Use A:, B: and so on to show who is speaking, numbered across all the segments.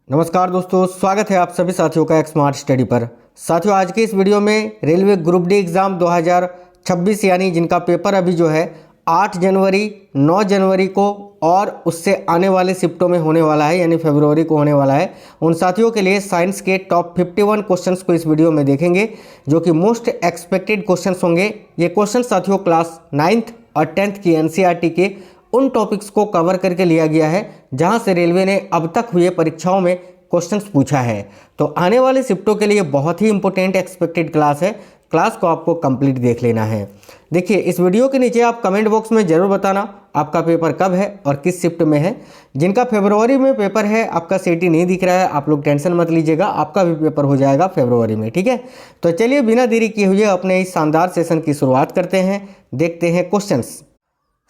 A: नमस्कार दोस्तों, स्वागत है आप सभी साथियों का एक स्मार्ट स्टडी पर। साथियों, आज के इस वीडियो में रेलवे ग्रुप डी एग्ज़ाम 2026 यानी जिनका पेपर अभी जो है 8 जनवरी, 9 जनवरी को और उससे आने वाले शिफ्टों में होने वाला है, यानी फरवरी को होने वाला है, उन साथियों के लिए साइंस के टॉप 51 क्वेश्चंस को इस वीडियो में देखेंगे, जो कि मोस्ट एक्सपेक्टेड क्वेश्चंस होंगे। ये क्वेश्चन साथियों क्लास 9th और 10th की एनसीईआरटी के उन टॉपिक्स को कवर करके लिया गया है जहां से रेलवे ने अब तक हुए परीक्षाओं में क्वेश्चंस पूछा है। तो आने वाले शिफ्टों के लिए बहुत ही इंपॉर्टेंट एक्सपेक्टेड क्लास है। क्लास को आपको कंप्लीट देख लेना है। देखिए, इस वीडियो के नीचे आप कमेंट बॉक्स में ज़रूर बताना आपका पेपर कब है और किस शिफ्ट में है। जिनका फरवरी में पेपर है, आपका सीटी नहीं दिख रहा है, आप लोग टेंशन मत लीजिएगा, आपका भी पेपर हो जाएगा फरवरी में, ठीक है। तो चलिए बिना देरी किए हुए अपने इस शानदार सेशन की शुरुआत करते हैं। देखते हैं क्वेश्चंस।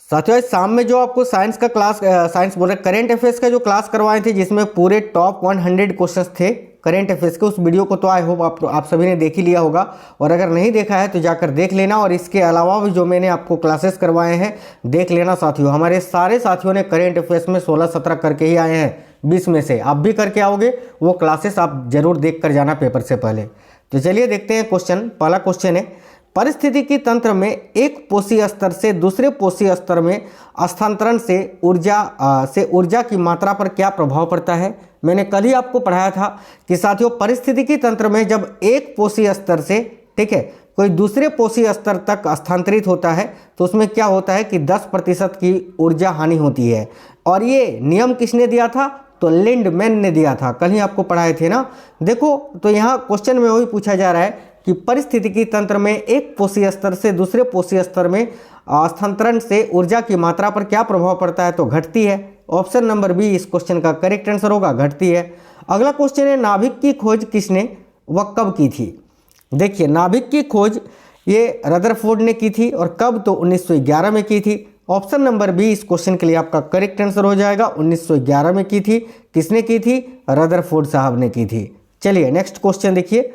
A: साथियों, आज शाम में जो आपको साइंस का क्लास साइंस बोल रहे करेंट अफेयर्स का जो क्लास करवाए थे, जिसमें पूरे top 100 questions the current affairs के, उस वीडियो को तो आई होप आप सभी ने देख ही लिया होगा। और अगर नहीं देखा है तो जाकर देख लेना। और इसके अलावा भी जो मैंने आपको क्लासेस करवाए हैं देख लेना साथियों। हमारे सारे साथियों ने करेंट अफेयर्स में 16-17 करके ही आए हैं 20 में से। आप भी करके आओगे, वो क्लासेस आप जरूर देख कर जाना पेपर से पहले। तो चलिए देखते हैं क्वेश्चन। पहला क्वेश्चन है, पारिस्थितिकी तंत्र में एक पोषी स्तर से दूसरे पोषी स्तर में स्थानांतरण से ऊर्जा की मात्रा पर क्या प्रभाव पड़ता है। मैंने कल ही आपको पढ़ाया था कि साथियों, पारिस्थितिकी तंत्र में जब एक पोषी स्तर से, ठीक है, कोई दूसरे पोषी स्तर तक स्थानांतरित होता है तो उसमें क्या होता है कि 10% की ऊर्जा हानि होती है। और ये नियम किसने दिया था? तो लिंडमैन ने दिया था। कल ही आपको पढ़ाए थे ना। देखो, तो यहाँ क्वेश्चन में वही पूछा जा रहा है कि पारिस्थितिकी तंत्र में एक पोषी स्तर से दूसरे पोषी स्तर में स्थानांतरण से ऊर्जा की मात्रा पर क्या प्रभाव पड़ता है? तो घटती है। ऑप्शन नंबर बी इस क्वेश्चन का करेक्ट आंसर होगा, घटती है। अगला क्वेश्चन है, नाभिक की खोज किसने व कब की थी? देखिए, नाभिक की खोज ये रदरफोर्ड ने की थी और कब? तो 1911 में की थी। ऑप्शन नंबर बी इस क्वेश्चन के लिए आपका करेक्ट आंसर हो जाएगा। 1911 में की थी। किसने की थी? रदरफोर्ड साहब ने की थी। चलिए नेक्स्ट क्वेश्चन देखिए।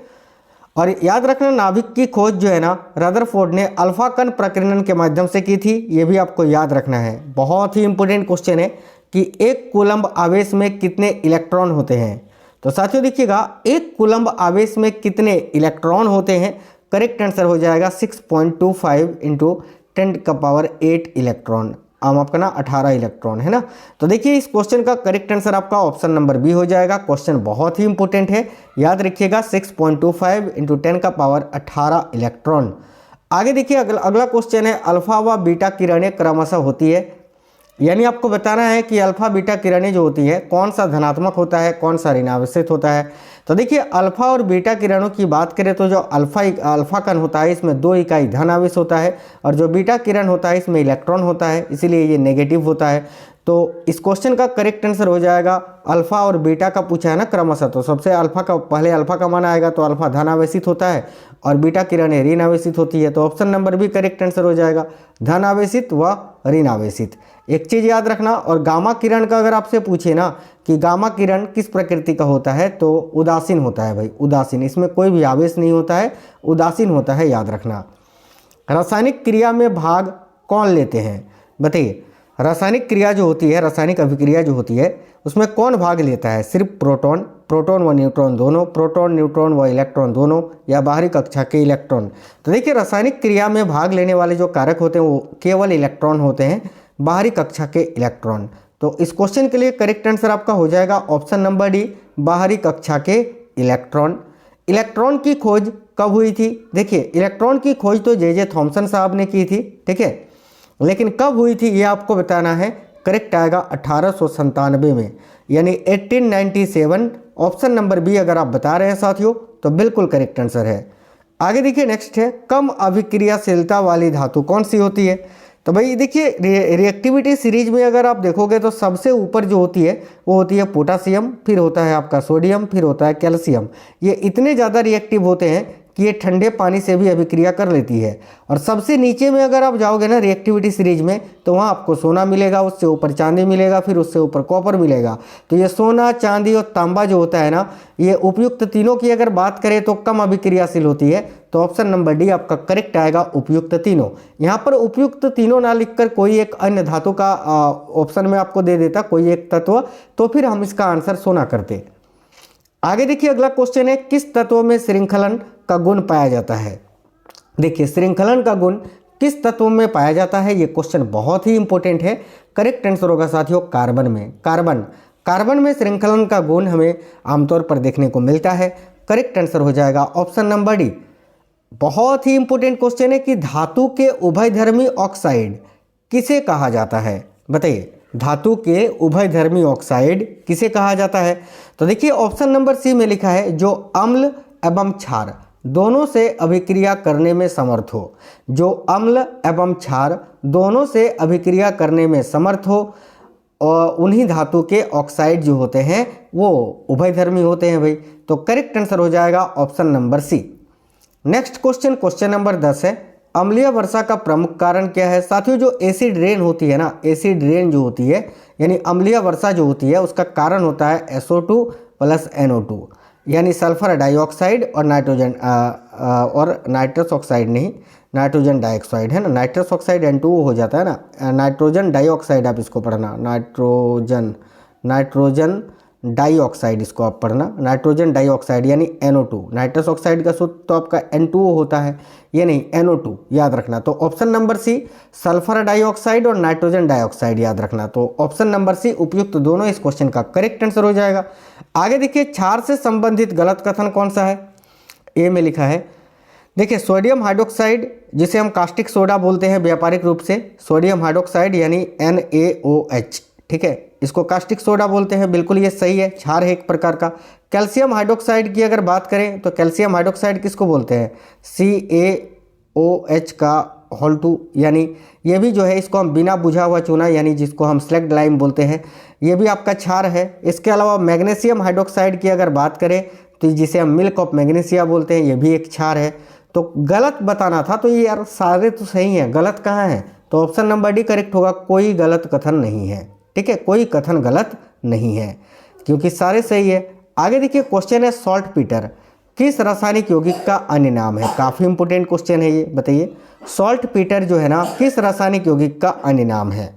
A: और याद रखना, नाभिक की खोज जो है ना, रदरफोर्ड ने अल्फा कण प्रकीर्णन के माध्यम से की थी। ये भी आपको याद रखना है। बहुत ही इंपॉर्टेंट क्वेश्चन है कि एक कूलम्ब आवेश में कितने इलेक्ट्रॉन होते हैं। तो साथियों देखिएगा, एक कूलम्ब आवेश में कितने इलेक्ट्रॉन होते हैं? करेक्ट आंसर हो जाएगा 6.25 × 10⁸ इलेक्ट्रॉन। आपका ना 18 इलेक्ट्रॉन है ना। तो देखिए, इस क्वेश्चन का करेक्ट आंसर आपका ऑप्शन नंबर बी हो जाएगा। क्वेश्चन बहुत ही इंपॉर्टेंट है, याद रखिएगा, 6.25 × 10⁸ इलेक्ट्रॉन। आगे देखिए, अगला क्वेश्चन है, अल्फा व बीटा किरणें क्रमशः होती है, यानी आपको बताना है कि अल्फा बीटा किरणें जो होती है कौन सा धनात्मक होता है, कौन सा ऋणावेशित होता है। तो देखिए, अल्फा और बीटा किरणों की बात करें तो जो अल्फा कण होता है इसमें 2 इकाई धन आवेश होता है और जो बीटा किरण होता है इसमें इलेक्ट्रॉन होता है, इसीलिए ये नेगेटिव होता है। तो इस क्वेश्चन का करेक्ट आंसर हो जाएगा, अल्फा और बीटा का पूछा है ना क्रमशः, तो सबसे पहले अल्फा का मान आएगा तो अल्फा धन आवेशित होता है और बीटा किरणें ऋण आवेशित होती है। तो option number B correct answer हो जाएगा, धन आवेशित व ऋण आवेशित। एक चीज़ याद रखना, और गामा किरण का अगर आपसे पूछे ना कि गामा किरण किस प्रकृति का होता है, तो उदासीन होता है भाई, उदासीन। इसमें कोई भी आवेश नहीं होता है, उदासीन होता है, याद रखना। रासायनिक क्रिया में भाग कौन लेते हैं? बताइए, रासायनिक क्रिया जो होती है, रासायनिक अभिक्रिया जो होती है, उसमें कौन भाग लेता है? सिर्फ प्रोटॉन व न्यूट्रॉन दोनों, प्रोटॉन न्यूट्रॉन व इलेक्ट्रॉन दोनों, या बाहरी कक्षा के इलेक्ट्रॉन? तो देखिए, रासायनिक क्रिया में भाग लेने वाले जो कारक होते हैं वो केवल इलेक्ट्रॉन होते हैं, बाहरी कक्षा के इलेक्ट्रॉन। तो इस क्वेश्चन के लिए करेक्ट आंसर आपका हो जाएगा ऑप्शन नंबर डी, बाहरी कक्षा के इलेक्ट्रॉन। इलेक्ट्रॉन की खोज कब हुई थी? देखिए, इलेक्ट्रॉन की खोज तो जे थॉमसन साहब ने की थी, ठीक है, लेकिन कब हुई थी ये आपको बताना है। करेक्ट आएगा 1897 में, यानी 1897। ऑप्शन नंबर बी अगर आप बता रहे हैं साथियों तो बिल्कुल करेक्ट आंसर है। आगे देखिए, नेक्स्ट है, कम अभिक्रियाशीलता वाली धातु कौन सी होती है? तो भाई देखिए, रिएक्टिविटी सीरीज में अगर आप देखोगे तो सबसे ऊपर जो होती है वो होती है पोटासियम, फिर होता है आपका सोडियम, फिर होता है कैल्शियम। ये इतने ज़्यादा रिएक्टिव होते हैं कि ये ठंडे पानी से भी अभिक्रिया कर लेती है। और सबसे नीचे में अगर आप जाओगे ना रिएक्टिविटी सीरीज में, तो वहाँ आपको सोना मिलेगा, उससे ऊपर चांदी मिलेगा, फिर उससे ऊपर कॉपर मिलेगा। तो ये सोना, चांदी और तांबा जो होता है ना, ये उपयुक्त तीनों की अगर बात करें तो कम अभिक्रियाशील होती है। तो ऑप्शन नंबर डी आपका करेक्ट आएगा, उपयुक्त तीनों। यहाँ पर उपयुक्त तीनों ना लिखकर कोई एक अन्य धातु का ऑप्शन में आपको दे देता, कोई एक तत्व, तो फिर हम इसका आंसर सोना करते। आगे देखिए अगला क्वेश्चन है, किस तत्व में श्रृंखलन का गुण पाया जाता है। देखिए श्रृंखलन का गुण किस तत्व में पाया जाता है, ये क्वेश्चन बहुत ही इंपॉर्टेंट है। करेक्ट आंसर होगा साथियों कार्बन में। कार्बन में श्रृंखलन का गुण हमें आमतौर पर देखने को मिलता है। करेक्ट आंसर हो जाएगा ऑप्शन नंबर डी। बहुत ही इंपॉर्टेंट क्वेश्चन है कि धातु के उभयधर्मी ऑक्साइड किसे कहा जाता है, बताइए। धातु के उभयधर्मी ऑक्साइड किसे कहा जाता है, तो देखिए ऑप्शन नंबर सी में लिखा है, जो अम्ल एवं क्षार दोनों से अभिक्रिया करने में समर्थ हो। जो अम्ल एवं क्षार दोनों से अभिक्रिया करने में समर्थ हो, और उन्हीं धातु के ऑक्साइड जो होते हैं वो उभयधर्मी होते हैं भाई। तो करेक्ट आंसर हो जाएगा option number C. Next question number 10 है, अम्लीय वर्षा का प्रमुख कारण क्या है। साथियों जो एसिड रेन होती है ना, एसिड रेन जो होती है यानी अम्लीय वर्षा जो होती है, उसका कारण होता है SO2 प्लस NO2 यानी सल्फर डाइऑक्साइड और नाइट्रोजन और नाइट्रस ऑक्साइड नहीं, नाइट्रोजन डाइऑक्साइड है ना। नाइट्रस ऑक्साइड N2O हो जाता है ना, नाइट्रोजन डाइऑक्साइड आप इसको पढ़ना, नाइट्रोजन डाइऑक्साइड इसको आप पढ़ना, नाइट्रोजन डाइऑक्साइड यानी NO2। नाइट्रस ऑक्साइड का सूत्र तो आपका N2O होता है, ये नहीं NO2 याद रखना। तो option number C sulphur dioxide और नाइट्रोजन डाइऑक्साइड याद रखना। तो ऑप्शन नंबर सी उपयुक्त दोनों इस क्वेश्चन का करेक्ट आंसर हो जाएगा। आगे देखिए क्षार से संबंधित गलत कथन कौन सा है, ए में लिखा है। देखिए सोडियम हाइड्रोक्साइड जिसे हम कास्टिक सोडा बोलते हैं व्यापारिक रूप से, सोडियम हाइड्रोक्साइड यानी NaOH, ठीक है, इसको कास्टिक सोडा बोलते हैं, बिल्कुल ये सही है, क्षार है एक प्रकार का। कैल्शियम हाइड्रोक्साइड की अगर बात करें तो कैल्शियम हाइड्रोक्साइड किसको बोलते हैं, CaOH का होल 2 यानी ये भी जो है इसको हम बिना बुझा हुआ चूना यानी जिसको हम स्लैग्ड लाइम बोलते हैं, ये भी आपका क्षार है। इसके अलावा मैग्नीशियम हाइड्रोक्साइड की अगर बात करें तो जिसे हम मिल्क ऑफ मैग्नीशिया बोलते हैं, ये भी एक क्षार है। तो गलत बताना था, तो ये यार सारे तो सही हैं, गलत कहाँ है, तो ऑप्शन नंबर डी करेक्ट होगा, कोई गलत कथन नहीं है, ठीक है, कोई कथन गलत नहीं है क्योंकि सारे सही है। आगे देखिए क्वेश्चन है, सॉल्ट पीटर किस रासायनिक यौगिक का अन्य नाम है। काफ़ी इंपोर्टेंट क्वेश्चन है ये, बताइए सॉल्ट पीटर जो है ना किस रासायनिक यौगिक का अन्य नाम है।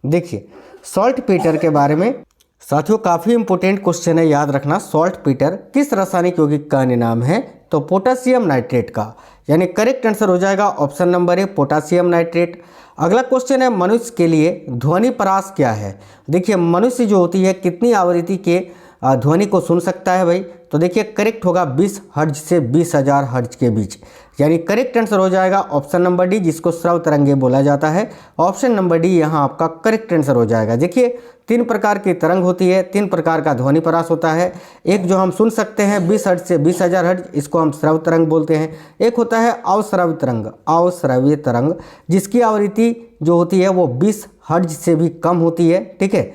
A: देखिए सॉल्ट पीटर के बारे में साथियों काफ़ी इंपोर्टेंट क्वेश्चन है, याद रखना। सॉल्ट पीटर किस रासायनिक यौगिक का अन्य नाम है, तो पोटेशियम नाइट्रेट का, यानी करेक्ट आंसर हो जाएगा option number A potassium nitrate. अगला क्वेश्चन है, मनुष्य के लिए ध्वनि परास क्या है। देखिए मनुष्य जो होती है कितनी आवृत्ति के ध्वनि को सुन सकता है भाई, तो देखिए करेक्ट होगा 20 हर्ट्ज से 20,000 हर्ट्ज के बीच, यानी करेक्ट आंसर हो जाएगा ऑप्शन नंबर डी, जिसको श्रव्य तरंगे बोला जाता है। ऑप्शन नंबर डी यहाँ आपका करेक्ट आंसर हो जाएगा। देखिए 3 प्रकार की तरंग होती है, 3 प्रकार का ध्वनि परास होता है। एक जो हम सुन सकते हैं 20 हर्ट्ज से 20,000 हर्ट्ज, इसको हम श्रव्य तरंग बोलते हैं। एक होता है अवश्रव्य तरंग, जिसकी आवृत्ति जो होती है वो 20 हर्ट्ज से भी कम होती है, ठीक है।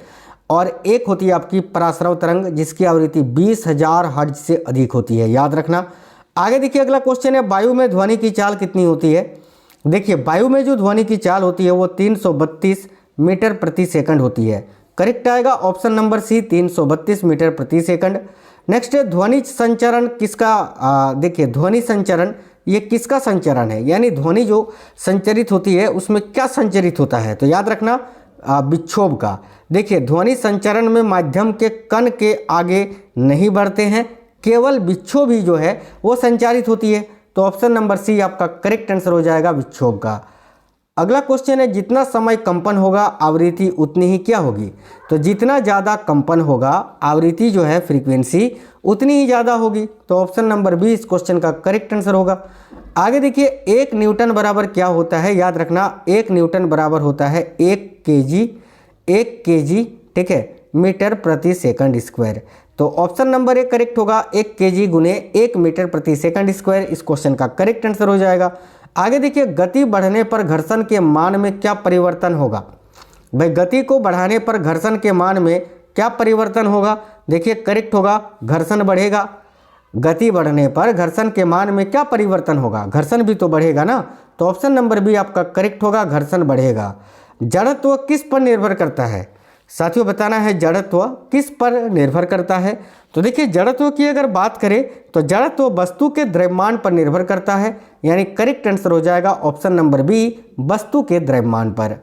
A: और एक होती है आपकी पराश्रव तरंग, जिसकी आवृत्ति 20,000 हर्ट्ज से अधिक होती है, याद रखना। आगे देखिए अगला क्वेश्चन है, वायु में ध्वनि की चाल कितनी होती है। देखिए वायु में जो ध्वनि की चाल होती है वो 332 मीटर प्रति सेकंड होती है। करेक्ट आएगा ऑप्शन नंबर सी 332 मीटर प्रति सेकंड। नेक्स्ट है ध्वनि संचरण किसका, देखिए ध्वनि संचरण ये किसका संचरण है, यानी ध्वनि जो संचरित होती है उसमें क्या संचरित होता है, तो याद रखना विक्षोभ का। देखिए ध्वनि संचरण में माध्यम के कण के आगे नहीं बढ़ते हैं, केवल विक्षोभ ही जो है वो संचारित होती है। तो ऑप्शन नंबर सी आपका करेक्ट आंसर हो जाएगा विक्षोभ का। अगला क्वेश्चन है, जितना समय कंपन होगा आवृत्ति उतनी ही क्या होगी। तो जितना ज़्यादा कंपन होगा आवृत्ति जो है फ्रीक्वेंसी उतनी ही ज़्यादा होगी। तो ऑप्शन नंबर बी इस क्वेश्चन का करेक्ट आंसर होगा। आगे देखिए 1 न्यूटन बराबर क्या होता है, याद रखना 1 न्यूटन बराबर होता है 1 केजी, ठीक है, मीटर प्रति सेकंड स्क्वायर। तो ऑप्शन नंबर ए करेक्ट होगा, 1 केजी गुने 1 मीटर प्रति सेकंड स्क्वायर इस क्वेश्चन का करेक्ट आंसर हो जाएगा। आगे देखिए गति बढ़ने पर घर्षण के मान में क्या परिवर्तन होगा। भाई गति को बढ़ाने पर घर्षण के मान में क्या परिवर्तन होगा, देखिए करेक्ट होगा घर्षण बढ़ेगा। गति बढ़ने पर घर्षण के मान में क्या परिवर्तन होगा, घर्षण भी तो बढ़ेगा ना। तो ऑप्शन नंबर बी आपका करेक्ट होगा, घर्षण बढ़ेगा। जड़त्व किस पर निर्भर करता है, साथियों बताना है जड़त्व किस पर निर्भर करता है। तो देखिए जड़त्व की अगर बात करें तो जड़त्व वस्तु के द्रव्यमान पर निर्भर करता है, यानी करेक्ट आंसर हो जाएगा ऑप्शन नंबर बी वस्तु के द्रव्यमान पर।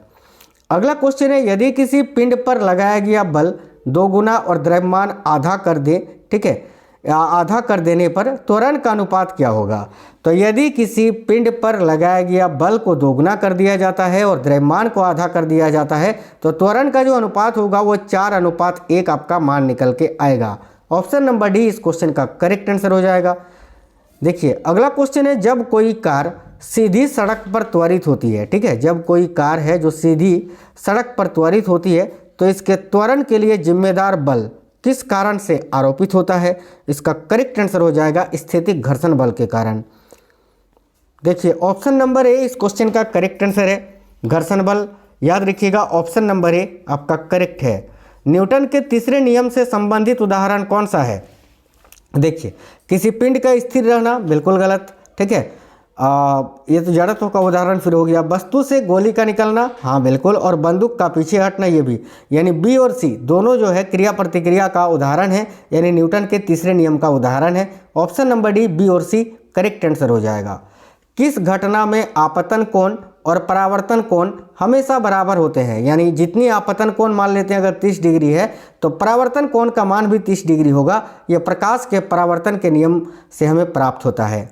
A: अगला क्वेश्चन है, यदि किसी पिंड पर लगाया गया बल 2 गुना और द्रव्यमान आधा कर दे ठीक है, आधा कर देने पर त्वरण का अनुपात क्या होगा? तो यदि किसी पिंड पर लगाया गया बल को दोगुना कर दिया जाता है और द्रव्यमान को आधा कर दिया जाता है तो त्वरण का जो अनुपात होगा वो 4:1 आपका मान निकल के आएगा। ऑप्शन नंबर डी इस क्वेश्चन का करेक्ट आंसर हो जाएगा। देखिए अगला क्वेश्चन है, जब कोई कार सीधी सड़क पर त्वरित होती है, ठीक है, जब कोई कार है जो सीधी सड़क पर त्वरित होती है तो इसके त्वरण के लिए जिम्मेदार बल किस कारण से आरोपित होता है? इसका करेक्ट आंसर हो जाएगा स्थैतिक घर्षण बल के कारण। देखिए ऑप्शन नंबर ए इस क्वेश्चन का करेक्ट आंसर है, घर्षण बल। याद रखिएगा ऑप्शन नंबर ए आपका करेक्ट है। न्यूटन के तीसरे नियम से संबंधित उदाहरण कौन सा है? देखिए किसी पिंड का स्थिर रहना, बिल्कुल गलत, ठीक है। ये तो जड़त्व का उदाहरण फिर हो गया। वस्तु से गोली का निकलना, हाँ बिल्कुल, और बंदूक का पीछे हटना, ये भी, यानी बी और सी दोनों जो है क्रिया प्रतिक्रिया का उदाहरण है, यानी न्यूटन के तीसरे नियम का उदाहरण है। ऑप्शन नंबर डी बी और सी करेक्ट आंसर हो जाएगा। किस घटना में आपतन कोण और परावर्तन कोण हमेशा बराबर होते हैं? यानी जितनी आपतन कोण मान लेते हैं अगर 30 डिग्री है तो परावर्तन कोण का मान भी 30 डिग्री होगा। यह प्रकाश के परावर्तन के नियम से हमें प्राप्त होता है।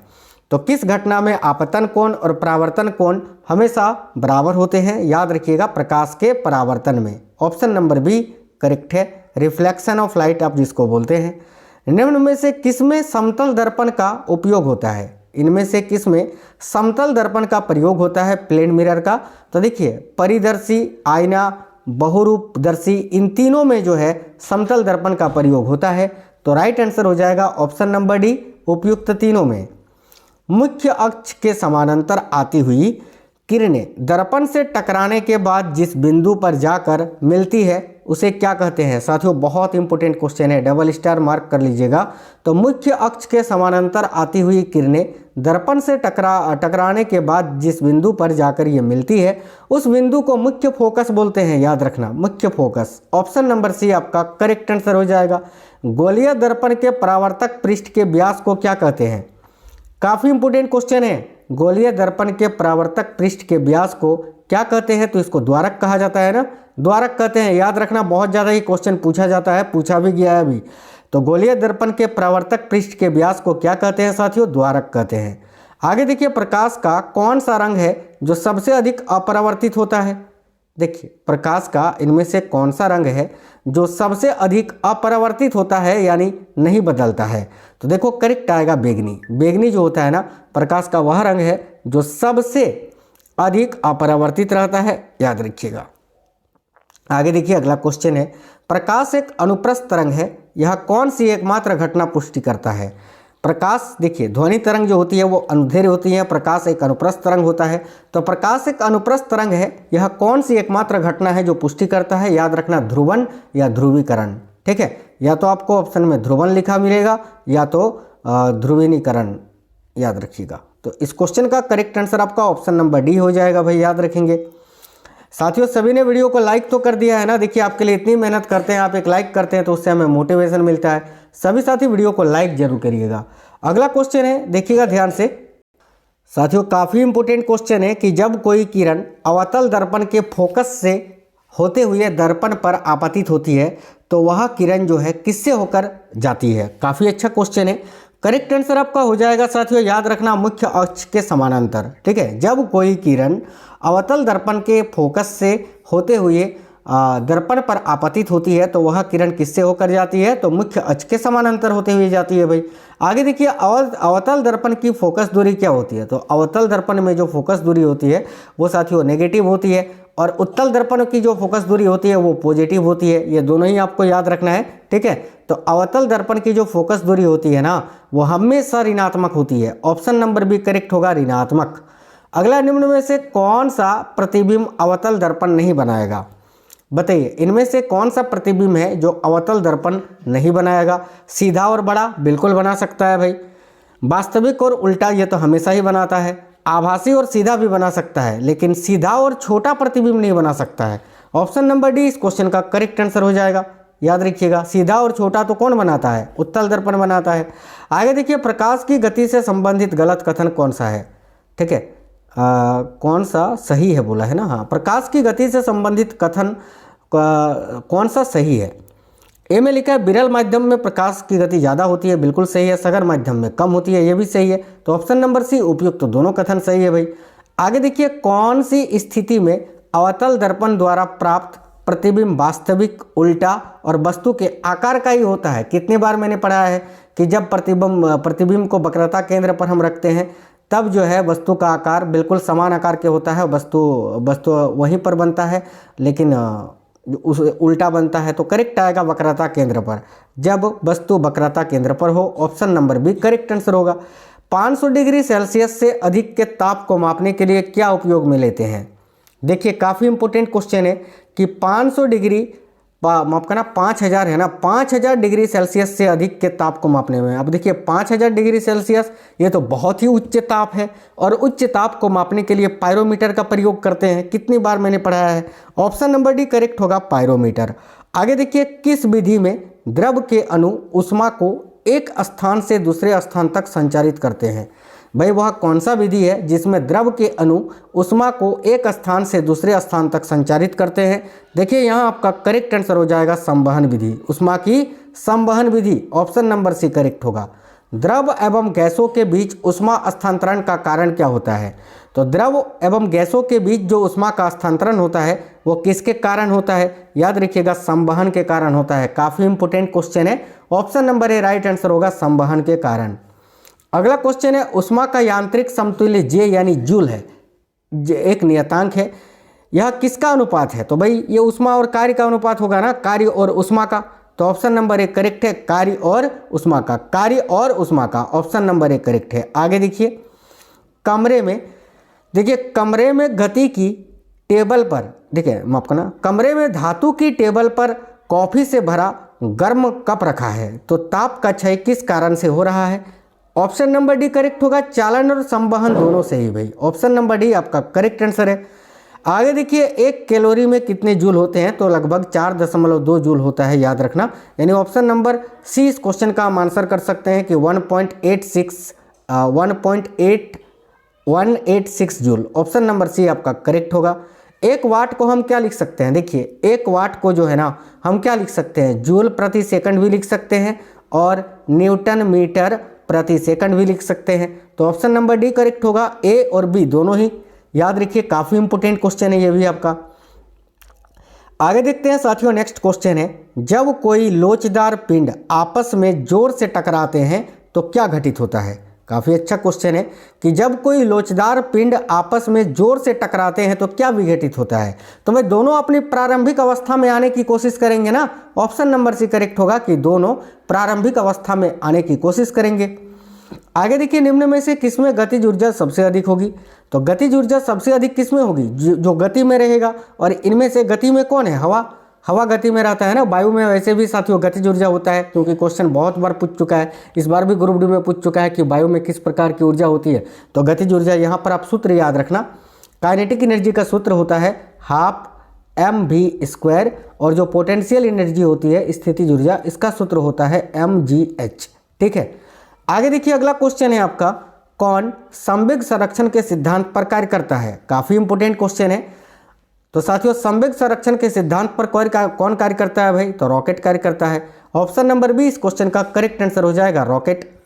A: तो किस घटना में आपतन कोण और परावर्तन कोण हमेशा बराबर होते हैं? याद रखिएगा प्रकाश के परावर्तन में। ऑप्शन नंबर बी करेक्ट है, रिफ्लेक्शन ऑफ लाइट आप जिसको बोलते हैं। निम्न में से किसमें समतल दर्पण का उपयोग होता है? इनमें से किसमें समतल दर्पण का प्रयोग होता है? प्लेन मिरर का। तो देखिए परिदर्शी, आईना, बहुरूपदर्शी, इन तीनों में जो है समतल दर्पण का प्रयोग होता है। तो राइट आंसर हो जाएगा ऑप्शन नंबर डी, उपयुक्त तीनों में। मुख्य अक्ष के समानांतर आती हुई किरणें दर्पण से टकराने के बाद जिस बिंदु पर जाकर मिलती है उसे क्या कहते हैं? साथियों बहुत इंपॉर्टेंट क्वेश्चन है, डबल स्टार मार्क कर लीजिएगा। तो मुख्य अक्ष के समानांतर आती हुई किरणें दर्पण से टकराने के बाद जिस बिंदु पर जाकर ये मिलती है उस बिंदु को मुख्य फोकस बोलते हैं। याद रखना मुख्य फोकस। ऑप्शन नंबर सी आपका करेक्ट आंसर हो जाएगा। गोलीय दर्पण के परावर्तक पृष्ठ के व्यास को क्या कहते हैं? काफ़ी इंपोर्टेंट क्वेश्चन है। गोलीय दर्पण के परावर्तक पृष्ठ के व्यास को क्या कहते हैं? तो इसको द्वारक कहा जाता है ना, द्वारक कहते हैं। याद रखना बहुत ज़्यादा ही क्वेश्चन पूछा जाता है, पूछा भी गया है अभी। तो गोलीय दर्पण के परावर्तक पृष्ठ के व्यास को क्या कहते हैं साथियों? द्वारक कहते हैं। आगे देखिए प्रकाश का कौन सा रंग है जो सबसे अधिक अपरावर्तित होता है? देखिए प्रकाश का इनमें से कौन सा रंग है जो सबसे अधिक अपरावर्तित होता है यानी नहीं बदलता है? तो देखो करेक्ट आएगा बैगनी। बैगनी जो होता है ना प्रकाश का वह रंग है जो सबसे अधिक अपरावर्तित रहता है, याद रखिएगा। आगे देखिए अगला क्वेश्चन है, प्रकाश एक अनुप्रस्थ तरंग है, यह कौन सी एकमात्र घटना पुष्टि करता है? प्रकाश देखिए ध्वनि तरंग जो होती है वो अंधेरे होती है, प्रकाश एक अनुप्रस्थ तरंग होता है। तो प्रकाश एक अनुप्रस्थ तरंग है, यह कौन सी एकमात्र घटना है जो पुष्टि करता है? याद रखना ध्रुवन या ध्रुवीकरण, ठीक है। या तो आपको ऑप्शन में ध्रुवन लिखा मिलेगा या तो ध्रुवीकरण, याद रखिएगा। तो इस क्वेश्चन का करेक्ट आंसर आपका ऑप्शन नंबर डी हो जाएगा भाई, याद रखेंगे। साथियों सभी ने वीडियो को लाइक तो कर दिया है ना। देखिए आपके लिए इतनी मेहनत करते हैं, आप एक लाइक करते हैं तो उससे हमें मोटिवेशन मिलता है। सभी साथी वीडियो को लाइक जरूर करिएगा। अगला क्वेश्चन है, देखिएगा ध्यान से साथियों, काफ़ी इंपोर्टेंट क्वेश्चन है कि जब कोई किरण अवतल दर्पण के फोकस से होते हुए दर्पण पर आपतित होती है तो वह किरण जो है किससे होकर जाती है? काफ़ी अच्छा क्वेश्चन है। करेक्ट आंसर आपका हो जाएगा साथियों, याद रखना मुख्य अक्ष के समानांतर, ठीक है। जब कोई किरण अवतल दर्पण के फोकस से होते हुए दर्पण पर आपतित होती है तो वह किरण किससे होकर जाती है? तो मुख्य अक्ष के समानांतर होते हुए जाती है भाई। आगे देखिए अवतल दर्पण की फोकस दूरी क्या होती है? तो अवतल दर्पण में जो फोकस दूरी होती है वो साथियों नेगेटिव होती है और उत्तल दर्पण की जो फोकस दूरी होती है वो पॉजिटिव होती है। ये दोनों ही आपको याद रखना है, ठीक है। तो अवतल दर्पण की जो फोकस दूरी होती है ना वो हमेशा ऋणात्मक होती है। ऑप्शन नंबर बी करेक्ट होगा, ऋणात्मक। अगला निम्न में से कौन सा प्रतिबिंब अवतल दर्पण नहीं बनाएगा? बताइए इनमें से कौन सा प्रतिबिंब है जो अवतल दर्पण नहीं बनाएगा? सीधा और बड़ा बिल्कुल बना सकता है भाई। वास्तविक और उल्टा ये तो हमेशा ही बनाता है। आभासी और सीधा भी बना सकता है, लेकिन सीधा और छोटा प्रतिबिंब नहीं बना सकता है। ऑप्शन नंबर डी इस क्वेश्चन का करेक्ट आंसर हो जाएगा, याद रखिएगा। सीधा और छोटा तो कौन बनाता है? उत्तल दर्पण बनाता है। आगे देखिए प्रकाश की गति से संबंधित गलत कथन कौन सा है? ठीक है, कौन सा सही है बोला है ना? हाँ, प्रकाश की गति से संबंधित कथन कौन सा सही है? ए में लिखा है विरल माध्यम में प्रकाश की गति ज़्यादा होती है, बिल्कुल सही है। सघन माध्यम में कम होती है, ये भी सही है। तो ऑप्शन नंबर सी उपयुक्त, तो दोनों कथन सही है भाई। आगे देखिए, कौन सी स्थिति में अवतल दर्पण द्वारा प्राप्त प्रतिबिंब वास्तविक, उल्टा और वस्तु के आकार का ही होता है? कितनी बार मैंने पढ़ा है कि जब प्रतिबिंब को वक्रता केंद्र पर हम रखते हैं तब जो है वस्तु का आकार बिल्कुल समान आकार के होता है, वस्तु वहीं पर बनता है, लेकिन उस उल्टा बनता है। तो करेक्ट आएगा वक्रता केंद्र पर, जब वस्तु वक्रता केंद्र पर हो। Option number B correct answer होगा। 500 डिग्री सेल्सियस से अधिक के ताप को मापने के लिए क्या उपयोग में लेते हैं? देखिए काफ़ी इंपॉर्टेंट क्वेश्चन है कि 500 डिग्री माफ करना 5000 है ना, 5000 डिग्री सेल्सियस से अधिक के ताप को मापने में। अब देखिए 5000 डिग्री सेल्सियस ये तो बहुत ही उच्च ताप है, और उच्च ताप को मापने के लिए पायरोमीटर का प्रयोग करते हैं। कितनी बार मैंने पढ़ाया है? ऑप्शन नंबर डी करेक्ट होगा, पायरोमीटर। आगे देखिए, किस विधि में द्रव के अणु ऊष्मा को एक स्थान से दूसरे स्थान तक संचारित करते हैं? भाई वह कौन सा विधि है जिसमें द्रव के अणु ऊष्मा को एक स्थान से दूसरे स्थान तक संचारित करते हैं? देखिए यहाँ आपका करेक्ट आंसर हो जाएगा संवहन विधि, ऊष्मा की संवहन विधि। ऑप्शन नंबर सी करेक्ट होगा। द्रव एवं गैसों के बीच ऊष्मा स्थानांतरण का कारण क्या होता है? तो द्रव एवं गैसों के बीच जो ऊष्मा का स्थानांतरण होता है वो किसके कारण होता है? याद रखिएगा संवहन के कारण होता है। काफ़ी इंपोर्टेंट क्वेश्चन है। Option number A right answer होगा, संवहन के कारण। अगला क्वेश्चन है, ऊष्मा का यांत्रिक समतुल्य जे यानी जूल है, एक नियतांक है, यह किसका अनुपात है? तो भाई ये ऊष्मा और कार्य का अनुपात होगा ना, कार्य और ऊष्मा का। तो ऑप्शन नंबर ए करेक्ट है, कार्य और ऊष्मा का, कार्य और ऊष्मा का। ऑप्शन नंबर ए करेक्ट है। आगे देखिए, कमरे में गति की टेबल पर, देखिए माफ करना, कमरे में धातु की टेबल पर कॉफी से भरा गर्म कप रखा है, तो ताप का क्षय किस कारण से हो रहा है? ऑप्शन नंबर डी करेक्ट होगा, चालन और संवहन दोनों से ही भाई। ऑप्शन नंबर डी आपका करेक्ट आंसर है। आगे देखिए, 1 कैलोरी में कितने जूल होते हैं? तो लगभग 4.2 जूल होता है, याद रखना। यानी ऑप्शन नंबर सी इस क्वेश्चन का हम आंसर कर सकते हैं कि 1.86 जूल। ऑप्शन नंबर सी आपका करेक्ट होगा। 1 वाट को हम क्या लिख सकते हैं? देखिए 1 वाट को जो है ना हम क्या लिख सकते हैं? जूल प्रति सेकंड भी लिख सकते हैं और न्यूटन मीटर प्रति सेकंड भी लिख सकते हैं। तो ऑप्शन नंबर डी करेक्ट होगा, ए और बी दोनों ही। याद रखिए काफ़ी इंपोर्टेंट क्वेश्चन है ये भी आपका। आगे देखते हैं साथियों, नेक्स्ट क्वेश्चन है, जब कोई लोचदार पिंड आपस में जोर से टकराते हैं तो क्या घटित होता है? काफ़ी अच्छा क्वेश्चन है कि जब कोई लोचदार पिंड आपस में जोर से टकराते हैं तो क्या विघटित होता है? तो भाई दोनों अपनी प्रारंभिक अवस्था में आने की कोशिश करेंगे ना। ऑप्शन नंबर सी करेक्ट होगा कि दोनों प्रारंभिक अवस्था में आने की कोशिश करेंगे। आगे देखिए, निम्न में से किसमें गतिज ऊर्जा सबसे अधिक होगी? तो गतिज ऊर्जा सबसे अधिक किसमें होगी? जो गति में रहेगा। और इनमें से गति में कौन है? हवा गति में रहता है ना। वायु में वैसे भी साथियों गतिज ऊर्जा होता है, क्योंकि क्वेश्चन बहुत बार पूछ चुका है, इस बार भी ग्रुप डी में पूछ चुका है कि वायु में किस प्रकार की ऊर्जा होती है। तो गतिज ऊर्जा, यहाँ पर आप सूत्र याद रखना, काइनेटिक एनर्जी का सूत्र होता है 12mv², और जो पोटेंशियल एनर्जी होती है स्थितिज ऊर्जा, इसका सूत्र होता है mgh। ठीक है। आगे देखिए, अगला क्वेश्चन है आपका, कौन संवेग संरक्षण के सिद्धांत पर कार्य करता है? काफ़ी इंपोर्टेंट क्वेश्चन है। तो साथियों, संवेग संरक्षण के सिद्धांत पर कौन कार्य करता है भाई? तो रॉकेट कार्य करता है। ऑप्शन नंबर बी इस क्वेश्चन का करेक्ट आंसर हो जाएगा, रॉकेट।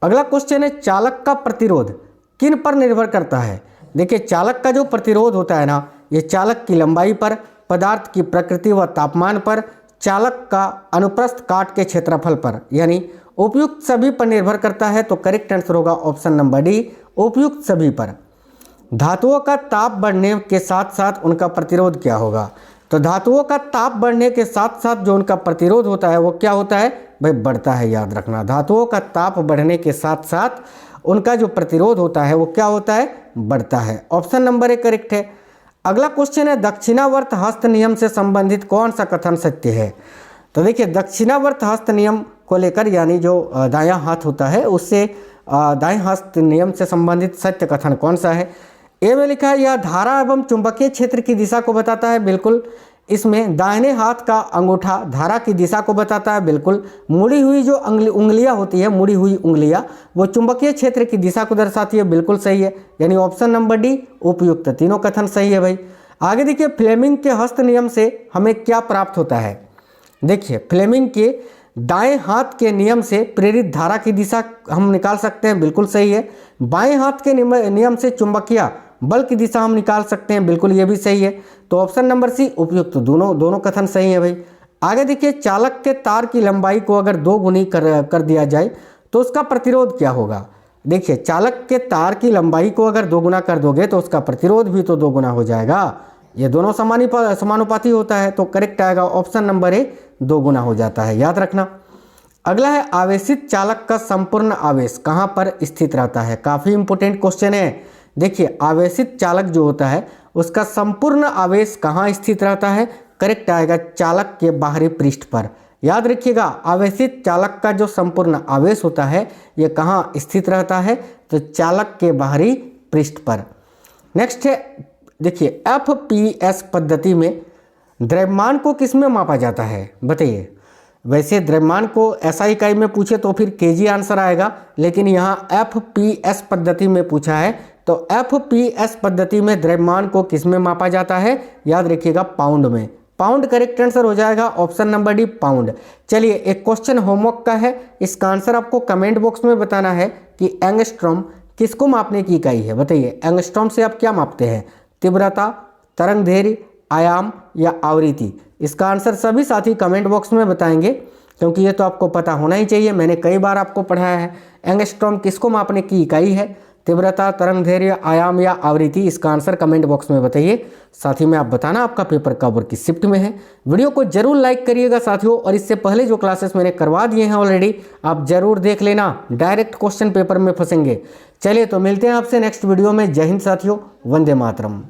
A: अगला क्वेश्चन है, चालक का प्रतिरोध किन पर निर्भर करता है? देखिए चालक का जो प्रतिरोध होता है ना, ये चालक की लंबाई पर, पदार्थ की प्रकृति व तापमान पर, चालक का अनुप्रस्थ काट के क्षेत्रफल पर, यानी उपयुक्त सभी पर निर्भर करता है। तो करेक्ट आंसर होगा ऑप्शन नंबर डी, उपयुक्त सभी पर। धातुओं का ताप बढ़ने के साथ साथ उनका प्रतिरोध क्या होगा? तो धातुओं का ताप बढ़ने के साथ साथ जो उनका प्रतिरोध होता है वो क्या होता है भाई? बढ़ता है, याद रखना। धातुओं का ताप बढ़ने के साथ साथ उनका जो प्रतिरोध होता है वो क्या होता है? बढ़ता है। ऑप्शन नंबर ए करेक्ट है। अगला क्वेश्चन है, दक्षिणावर्त हस्त नियम से संबंधित कौन सा कथन सत्य है? तो देखिए दक्षिणावर्त हस्त नियम को लेकर, यानी जो दायां हाथ होता है उससे दाएं हस्त नियम से संबंधित सत्य कथन कौन सा है? ए में लिखा है, यह धारा एवं चुंबकीय क्षेत्र की दिशा को बताता है, बिल्कुल। इसमें दाहिने हाथ का अंगूठा धारा की दिशा को बताता है, बिल्कुल। मुड़ी हुई जो उंगलियां होती है, मुड़ी हुई उंगलियां, वो चुंबकीय क्षेत्र की दिशा को दर्शाती है, बिल्कुल सही है। यानी ऑप्शन नंबर डी उपयुक्त, तीनों कथन सही है भाई। आगे देखिए, फ्लेमिंग के हस्त नियम से हमें क्या प्राप्त होता है? देखिए फ्लेमिंग के दाएं हाथ के नियम से प्रेरित धारा की दिशा हम निकाल सकते हैं, बिल्कुल सही है। बाएं हाथ के नियम से चुंबकीय बल की दिशा हम निकाल सकते हैं, बिल्कुल ये भी सही है। तो ऑप्शन नंबर सी उपयुक्त, दोनों कथन सही है भाई। आगे देखिए, चालक के तार की लंबाई को अगर 2 गुनी कर दिया जाए तो उसका प्रतिरोध क्या होगा। देखिए चालक के तार की लंबाई को अगर 2 गुना कर दोगे तो उसका प्रतिरोध भी तो 2 गुना हो जाएगा। ये दोनों समानुपाती होता है, तो करेक्ट आएगा ऑप्शन नंबर ए, 2 गुना हो जाता है, याद रखना। अगला है, आवेशित चालक का संपूर्ण आवेश कहाँ पर स्थित रहता है। काफ़ी इंपॉर्टेंट क्वेश्चन है। देखिए आवेशित चालक जो होता है उसका संपूर्ण आवेश कहाँ स्थित रहता है, करेक्ट आएगा चालक के बाहरी पृष्ठ पर। याद रखिएगा, आवेशित चालक का जो संपूर्ण आवेश होता है ये कहाँ स्थित रहता है, तो चालक के बाहरी पृष्ठ पर। नेक्स्ट है, देखिए FPS पद्धति में द्रव्यमान को किस में मापा जाता है, बताइए। वैसे द्रव्यमान को SI इकाई में पूछे तो फिर kg आंसर आएगा, लेकिन यहाँ FPS पद्धति में पूछा है तो FPS पद्धति में द्रव्यमान को किस में मापा जाता है, याद रखिएगा पाउंड में। पाउंड करेक्ट आंसर हो जाएगा, ऑप्शन नंबर डी पाउंड। चलिए एक क्वेश्चन होमवर्क का है, इसका आंसर आपको कमेंट बॉक्स में बताना है कि एंगस्ट्रॉम किसको मापने की इकाई है, बताइए। एंगस्ट्रॉम से आप क्या मापते हैं, तीव्रता, तरंग दैर्घ्य, आयाम या आवृत्ति। इसका आंसर सभी साथी कमेंट बॉक्स में बताएंगे, क्योंकि ये तो आपको पता होना ही चाहिए, मैंने कई बार आपको पढ़ाया है। एंगस्ट्रॉम किसको मापने की इकाई है, तीव्रता, तरंग दैर्घ्य, आयाम या आवृत्ति। इसका आंसर कमेंट बॉक्स में बताइए। साथ ही में आप बताना आपका पेपर कब और किस शिफ्ट में है। वीडियो को जरूर लाइक करिएगा साथियों, और इससे पहले जो क्लासेस मैंने करवा दिए हैं ऑलरेडी आप जरूर देख लेना, डायरेक्ट क्वेश्चन पेपर में फंसेंगे। चलिए तो मिलते हैं आपसे नेक्स्ट वीडियो में। जय हिंद साथियों, वंदे मातरम।